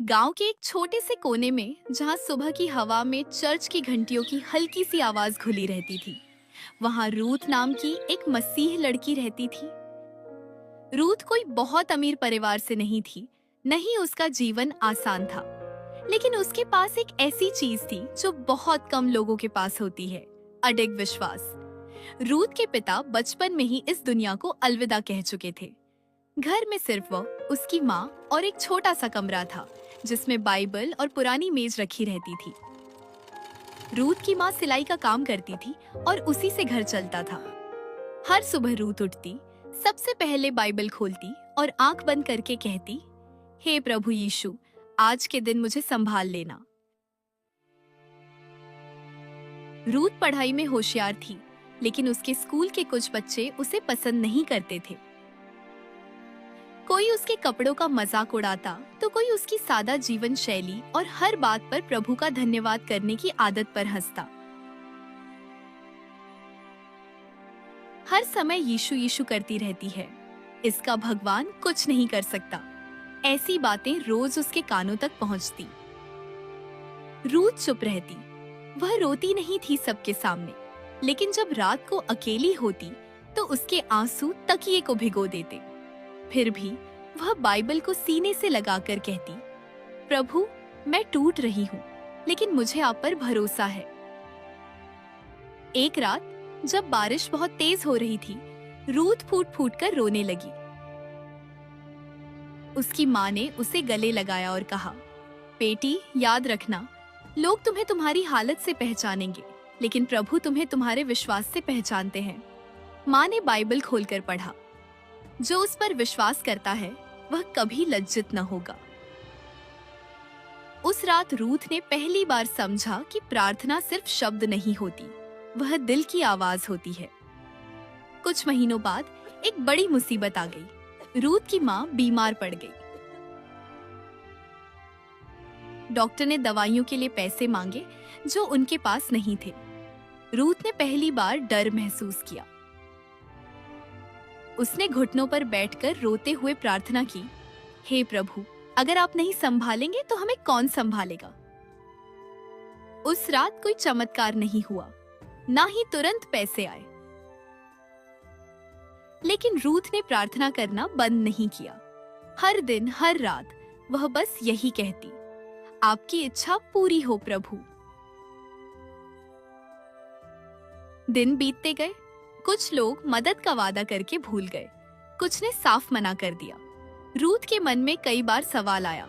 गांव के एक छोटे से कोने में जहां सुबह की हवा में चर्च की घंटियों की हल्की सी आवाज घुली रहती थी, वहां रूथ नाम की एक मसीह लड़की रहती थी। रूथ कोई बहुत अमीर परिवार से नहीं थी, नहीं उसका जीवन आसान था, लेकिन उसके पास एक ऐसी चीज थी जो बहुत कम लोगों के पास होती है, अडिग विश्वास। रूथ के पिता बचपन में ही इस दुनिया को अलविदा कह चुके थे। घर में सिर्फ वह, उसकी माँ और एक छोटा सा कमरा था जिसमें बाइबल और पुरानी मेज रखी रहती थी। रूथ की माँ सिलाई का काम करती थी और उसी से घर चलता था। हर सुबह रूथ उठती, सबसे पहले बाइबल खोलती और आंख बंद करके कहती, हे प्रभु यीशु, आज के दिन मुझे संभाल लेना। रूथ पढ़ाई में होशियार थी, लेकिन उसके स्कूल के कुछ बच्चे उसे पसंद नहीं करते थे। कोई उसके कपड़ों का मजाक उड़ाता, तो कोई उसकी सादा जीवन शैली और हर बात पर प्रभु का धन्यवाद करने की आदत पर हंसता। हर समय यीशु यीशु करती रहती है, इसका भगवान कुछ नहीं कर सकता। ऐसी बातें रोज उसके कानों तक पहुंचती। रूथ चुप रहती। वह रोती नहीं थी सबके सामने, लेकिन जब रात को अकेली होती तो उसके आंसू तकिए को भिगो देते। फिर भी वह बाइबल को सीने से लगाकर कहती, प्रभु, मैं टूट रही हूँ, लेकिन मुझे आप पर भरोसा है। एक रात जब बारिश बहुत तेज हो रही थी, रूथ फूट फूट कर रोने लगी। उसकी माँ ने उसे गले लगाया और कहा, बेटी, याद रखना, लोग तुम्हें तुम्हारी हालत से पहचानेंगे, लेकिन प्रभु तुम्हें तुम्हारे विश्वास से पहचानते हैं। माँ ने बाइबल खोलकर पढ़ा, जो उस पर विश्वास करता है वह कभी लज्जित न होगा। उस रात रूथ ने पहली बार समझा कि प्रार्थना सिर्फ शब्द नहीं होती, वह दिल की आवाज होती है। कुछ महीनों बाद एक बड़ी मुसीबत आ गई। रूथ की माँ बीमार पड़ गई। डॉक्टर ने दवाइयों के लिए पैसे मांगे जो उनके पास नहीं थे। रूथ ने पहली बार डर महसूस किया। उसने घुटनों पर बैठकर रोते हुए प्रार्थना की, हे प्रभु, अगर आप नहीं संभालेंगे तो हमें कौन संभालेगा। उस रात कोई चमत्कार नहीं हुआ, ना ही तुरंत पैसे आए, लेकिन रूथ ने प्रार्थना करना बंद नहीं किया। हर दिन, हर रात वह बस यही कहती, आपकी इच्छा पूरी हो प्रभु। दिन बीतते गए। कुछ लोग मदद का वादा करके भूल गए, कुछ ने साफ मना कर दिया। रूथ के मन में कई बार सवाल आया,